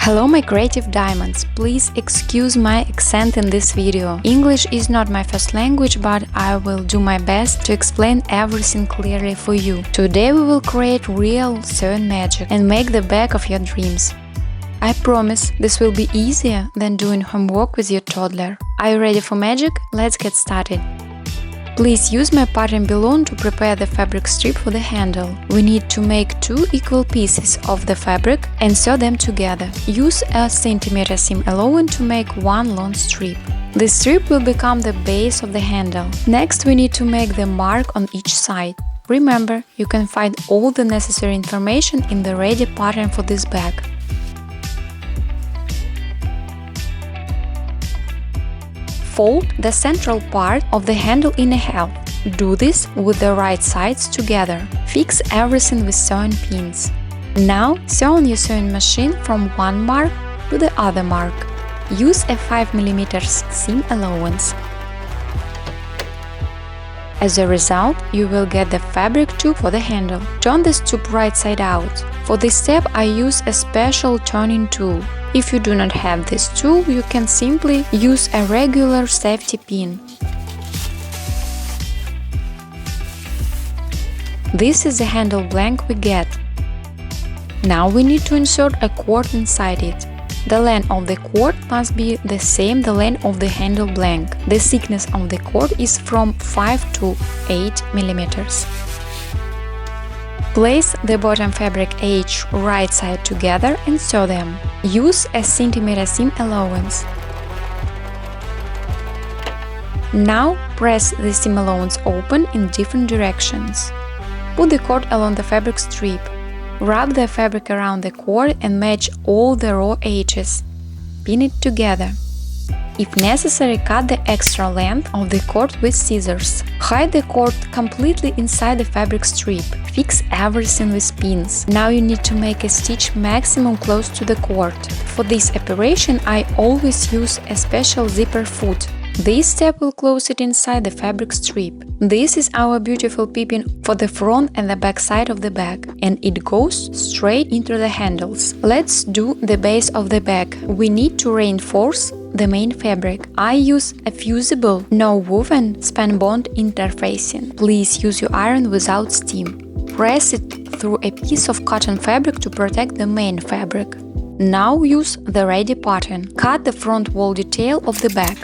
Hello my creative diamonds, please excuse my accent in this video. English is not my first language, but I will do my best to explain everything clearly for you. Today we will create real sewing magic and make the bag of your dreams. I promise this will be easier than doing homework with your toddler. Are you ready for magic? Let's get started. Please use my pattern below to prepare the fabric strip for the handle. We need to make 2 equal pieces of the fabric and sew them together. Use a centimeter seam allowance to make one long strip. This strip will become the base of the handle. Next, we need to make the mark on each side. Remember, you can find all the necessary information in the ready pattern for this bag. Fold the central part of the handle in half. Do this with the right sides together. Fix everything with sewing pins. Now sew on your sewing machine from one mark to the other mark. Use a 5 mm seam allowance. As a result, you will get the fabric tube for the handle. Turn this tube right side out. For this step, I use a special turning tool. If you do not have this tool, you can simply use a regular safety pin. This is the handle blank we get. Now we need to insert a cord inside it. The length of the cord must be the same the length of the handle blank. The thickness of the cord is from 5 to 8 mm. Place the bottom fabric edge right side together and sew them. Use a centimeter seam allowance. Now press the seam allowance open in different directions. Put the cord along the fabric strip. Wrap the fabric around the cord and match all the raw edges. Pin it together. If necessary, cut the extra length of the cord with scissors. Hide the cord completely inside the fabric strip. Fix everything with pins. Now you need to make a stitch maximum close to the cord. For this operation, I always use a special zipper foot. This step will close it inside the fabric strip. This is our beautiful piping for the front and the back side of the bag, and it goes straight into the handles. Let's do the base of the bag. We need to reinforce the main fabric. I use a fusible, no-woven span bond interfacing. Please use your iron without steam. Press it through a piece of cotton fabric to protect the main fabric. Now use the ready pattern. Cut the front wall detail of the bag.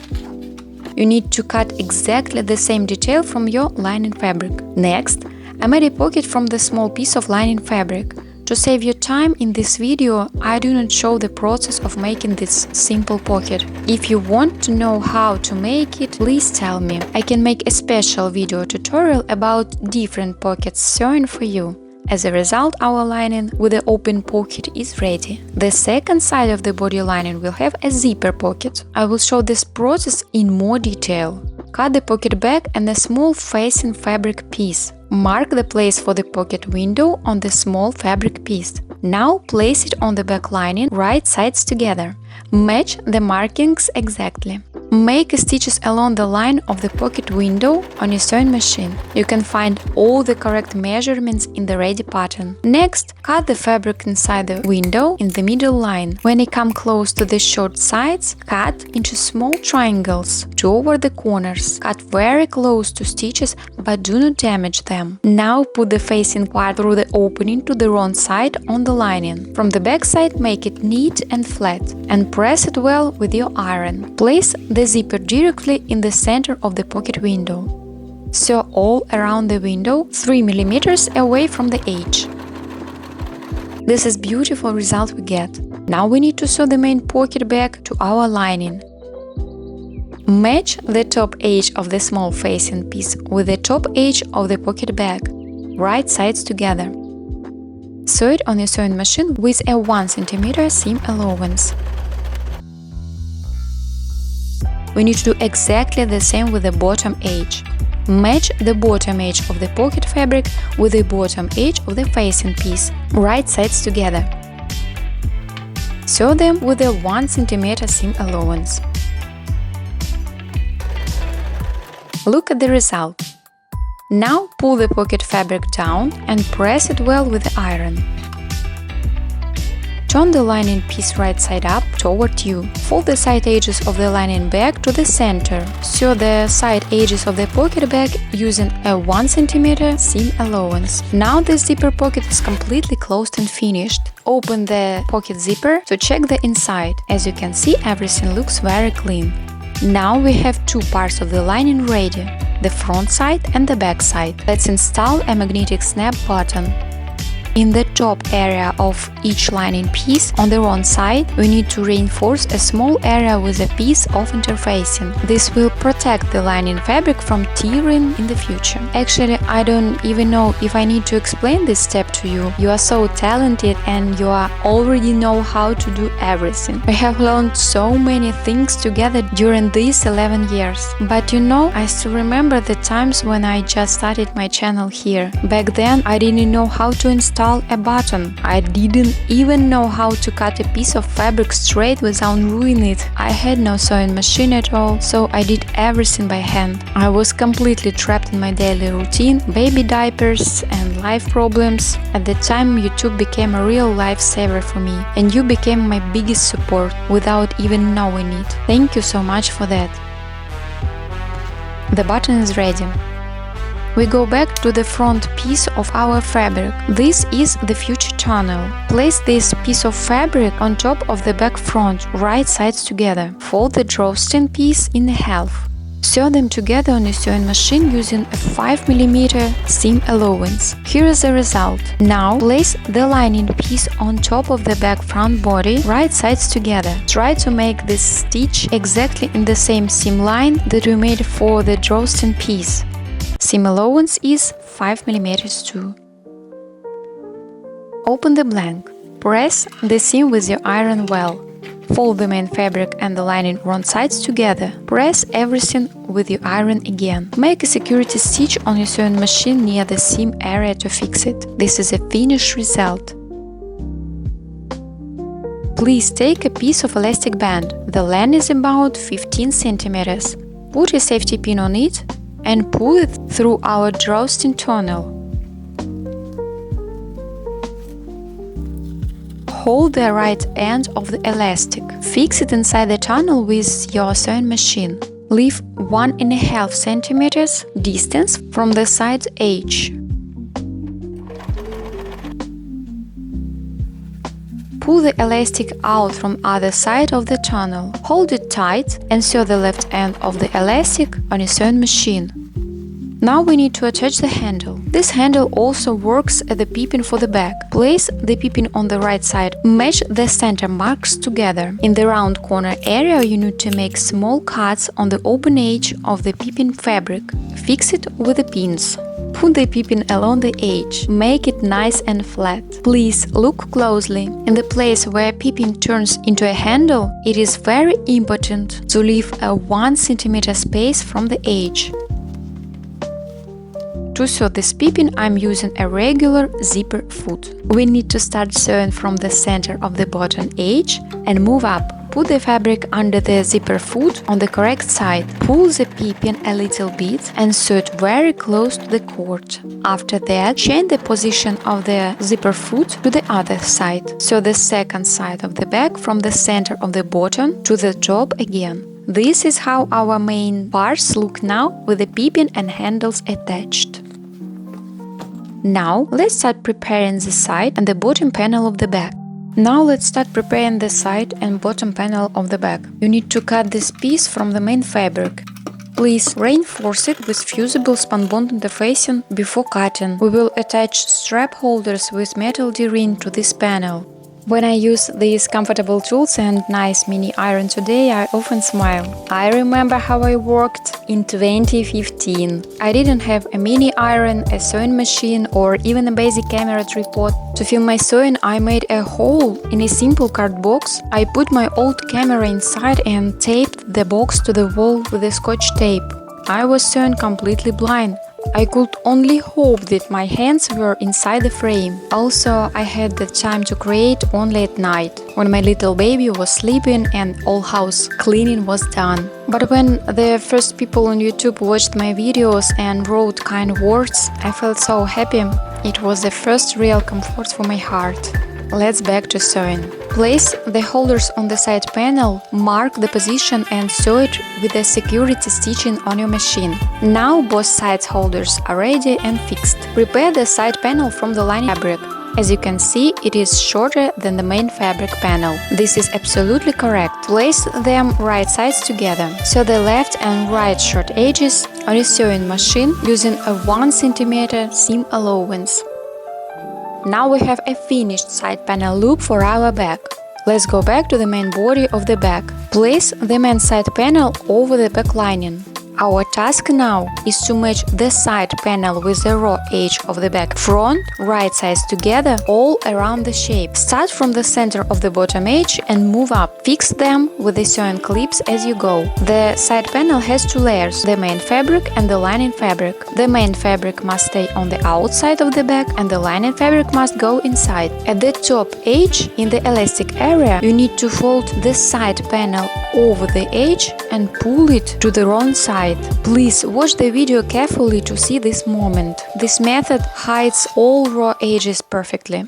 You need to cut exactly the same detail from your lining fabric. Next, I made a pocket from the small piece of lining fabric. To save your time in this video, I do not show the process of making this simple pocket. If you want to know how to make it, please tell me. I can make a special video tutorial about different pockets sewing for you. As a result, our lining with the open pocket is ready. The second side of the body lining will have a zipper pocket. I will show this process in more detail. Cut the pocket back and a small facing fabric piece. Mark the place for the pocket window on the small fabric piece. Now place it on the back lining, right sides together. Match the markings exactly. Make stitches along the line of the pocket window on your sewing machine. You can find all the correct measurements in the ready pattern. Next, cut the fabric inside the window in the middle line. When it comes close to the short sides, cut into small triangles toward the corners. Cut very close to stitches, but do not damage them. Now put the facing part through the opening to the wrong side on the lining. From the back side, make it neat and flat, and press it well with your iron. Place the zipper directly in the center of the pocket window. Sew all around the window 3 mm away from the edge. This is beautiful result we get. Now we need to sew the main pocket bag to our lining. Match the top edge of the small facing piece with the top edge of the pocket bag, right sides together. Sew it on your sewing machine with a 1 cm seam allowance. We need to do exactly the same with the bottom edge. Match the bottom edge of the pocket fabric with the bottom edge of the facing piece, right sides together. Sew them with a 1 cm seam allowance. Look at the result. Now pull the pocket fabric down and press it well with the iron. Turn the lining piece right side up toward you. Fold the side edges of the lining bag to the center. Sew the side edges of the pocket bag using a 1 cm seam allowance. Now the zipper pocket is completely closed and finished. Open the pocket zipper to check the inside. As you can see, everything looks very clean. Now we have two parts of the lining ready, the front side and the back side. Let's install a magnetic snap button. In the top area of each lining piece on the wrong side, we need to reinforce a small area with a piece of interfacing. This will protect the lining fabric from tearing in the future. Actually, I don't even know if I need to explain this step to you. You are so talented and you already know how to do everything. We have learned so many things together during these 11 years. But you know, I still remember the times when I just started my channel here. Back then, I didn't know how to install a button. I didn't even know how to cut a piece of fabric straight without ruining it. I had no sewing machine at all, so I did everything by hand. I was completely trapped in my daily routine, baby diapers and life problems. At the time, YouTube became a real lifesaver for me, and you became my biggest support without even knowing it. Thank you so much for that. The button is ready. We go back to the front piece of our fabric. This is the future tunnel. Place this piece of fabric on top of the back front, right sides together. Fold the drawstring piece in half. Sew them together on a sewing machine using a 5 mm seam allowance. Here is the result. Now place the lining piece on top of the back front body, right sides together. Try to make this stitch exactly in the same seam line that we made for the drawstring piece. Seam allowance is 5 mm too. Open the blank. Press the seam with your iron well. Fold the main fabric and the lining front sides together. Press everything with your iron again. Make a security stitch on your sewing machine near the seam area to fix it. This is a finished result. Please take a piece of elastic band. The length is about 15 cm. Put a safety pin on it and pull it through our drawstring tunnel. Hold the right end of the elastic. Fix it inside the tunnel with your sewing machine. Leave 1.5 cm distance from the side edge. Pull the elastic out from other side of the tunnel. Hold it tight and sew the left end of the elastic on a sewing machine. Now we need to attach the handle. This handle also works as the piping for the bag. Place the piping on the right side. Match the center marks together. In the round corner area you need to make small cuts on the open edge of the piping fabric. Fix it with the pins. Put the piping along the edge. Make it nice and flat. Please look closely. In the place where piping turns into a handle, it is very important to leave a 1 cm space from the edge. To sew this piping, I'm using a regular zipper foot. We need to start sewing from the center of the bottom edge and move up. Put the fabric under the zipper foot on the correct side. Pull the piping a little bit and sew it very close to the cord. After that, change the position of the zipper foot to the other side. Sew the second side of the bag from the center of the bottom to the top again. This is how our main parts look now with the piping and handles attached. Now let's start preparing the side and the bottom panel of the bag. Now let's start preparing the side and bottom panel of the bag. You need to cut this piece from the main fabric. Please reinforce it with fusible spun bond interfacing before cutting. We will attach strap holders with metal D-ring to this panel. When I use these comfortable tools and nice mini iron today, I often smile. I remember how I worked in 2015. I didn't have a mini iron, a sewing machine, or even a basic camera tripod. To film my sewing, I made a hole in a simple card box. I put my old camera inside and taped the box to the wall with a scotch tape. I was sewing completely blind. I could only hope that my hands were inside the frame. Also, I had the time to create only at night, when my little baby was sleeping and all house cleaning was done. But when the first people on YouTube watched my videos and wrote kind words, I felt so happy. It was the first real comfort for my heart. Let's back to sewing. Place the holders on the side panel, mark the position and sew it with the security stitching on your machine. Now both side holders are ready and fixed. Prepare the side panel from the lining fabric. As you can see, it is shorter than the main fabric panel. This is absolutely correct. Place them right sides together. Sew the left and right short edges on your sewing machine using a 1 cm seam allowance. Now we have a finished side panel loop for our bag. Let's go back to the main body of the bag. Place the main side panel over the back lining. Our task now is to match the side panel with the raw edge of the bag, front, right sides together all around the shape. Start from the center of the bottom edge and move up. Fix them with the sewing clips as you go. The side panel has two layers, the main fabric and the lining fabric. The main fabric must stay on the outside of the bag and the lining fabric must go inside. At the top edge, in the elastic area, you need to fold the side panel over the edge and pull it to the wrong side. Please watch the video carefully to see this moment. This method hides all raw edges perfectly.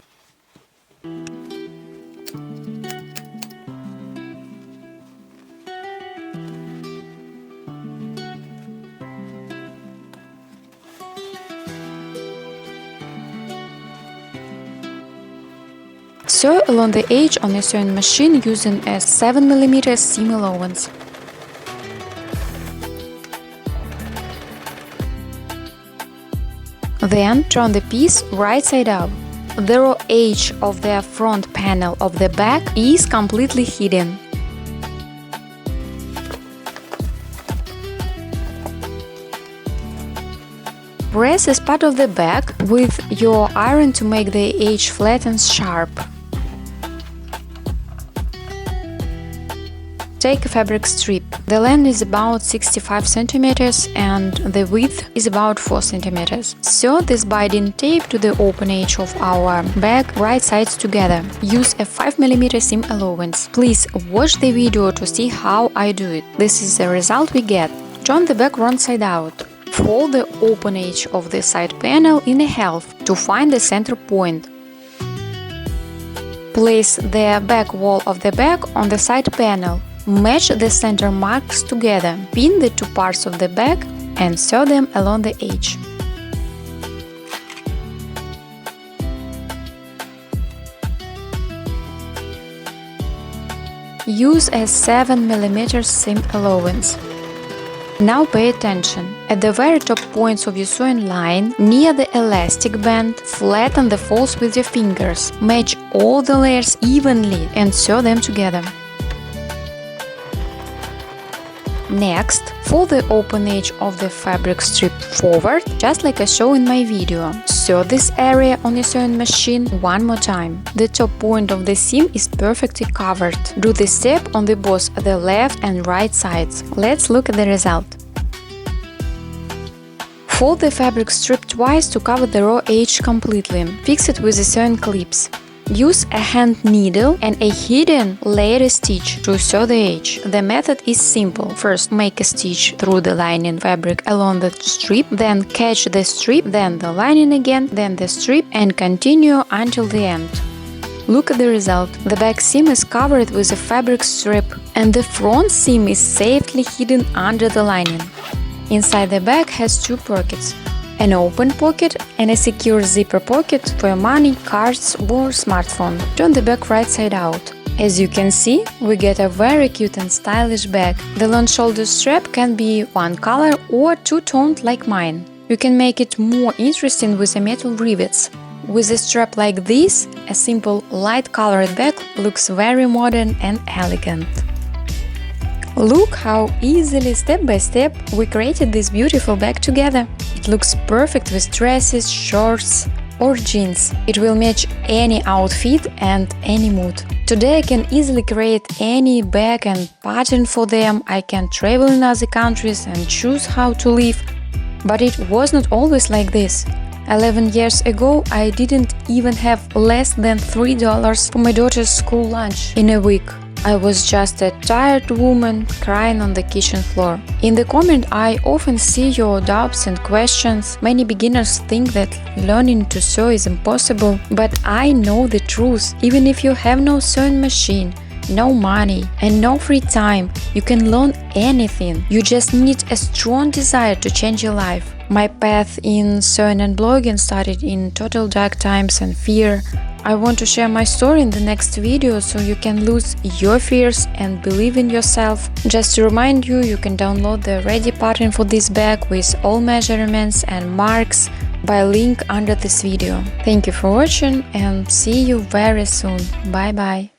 Sew along the edge on your sewing machine using a 7 mm seam allowance. Then turn the piece right side up. The raw edge of the front panel of the bag is completely hidden. Press this part of the bag with your iron to make the edge flat and sharp. Take a fabric strip. The length is about 65 cm and the width is about 4 cm. Sew this binding tape to the open edge of our bag right sides together. Use a 5 mm seam allowance. Please watch the video to see how I do it. This is the result we get. Turn the bag wrong side out. Fold the open edge of the side panel in half to find the center point. Place the back wall of the bag on the side panel. Match the center marks together. Pin the two parts of the bag and sew them along the edge. Use a 7 mm seam allowance. Now pay attention. At the very top points of your sewing line, near the elastic band, flatten the folds with your fingers. Match all the layers evenly and sew them together. Next, fold the open edge of the fabric strip forward, just like I show in my video. Sew this area on your sewing machine one more time. The top point of the seam is perfectly covered. Do this step on both the left and right sides. Let's look at the result. Fold the fabric strip twice to cover the raw edge completely. Fix it with the sewing clips. Use a hand needle and a hidden layer stitch to sew the edge. The method is simple. First, make a stitch through the lining fabric along the strip, then catch the strip, then the lining again, then the strip, and continue until the end. Look at the result. The back seam is covered with a fabric strip, and the front seam is safely hidden under the lining. Inside the bag has two pockets. An open pocket and a secure zipper pocket for your money, cards or smartphone. Turn the bag right side out. As you can see, we get a very cute and stylish bag. The long shoulder strap can be one color or two-toned like mine. You can make it more interesting with the metal rivets. With a strap like this, a simple light-colored bag looks very modern and elegant. Look how easily, step by step, we created this beautiful bag together. It looks perfect with dresses, shorts or jeans. It will match any outfit and any mood. Today I can easily create any bag and pattern for them. I can travel in other countries and choose how to live. But it was not always like this. 11 years ago I didn't even have less than $3 for my daughter's school lunch in a week. I was just a tired woman crying on the kitchen floor. In the comment, I often see your doubts and questions. Many beginners think that learning to sew is impossible, but I know the truth. Even if you have no sewing machine, no money, and no free time, you can learn anything. You just need a strong desire to change your life. My path in sewing and blogging started in total dark times and fear. I want to share my story in the next video so you can lose your fears and believe in yourself. Just to remind you, you can download the ready pattern for this bag with all measurements and marks by link under this video. Thank you for watching and see you very soon. Bye bye.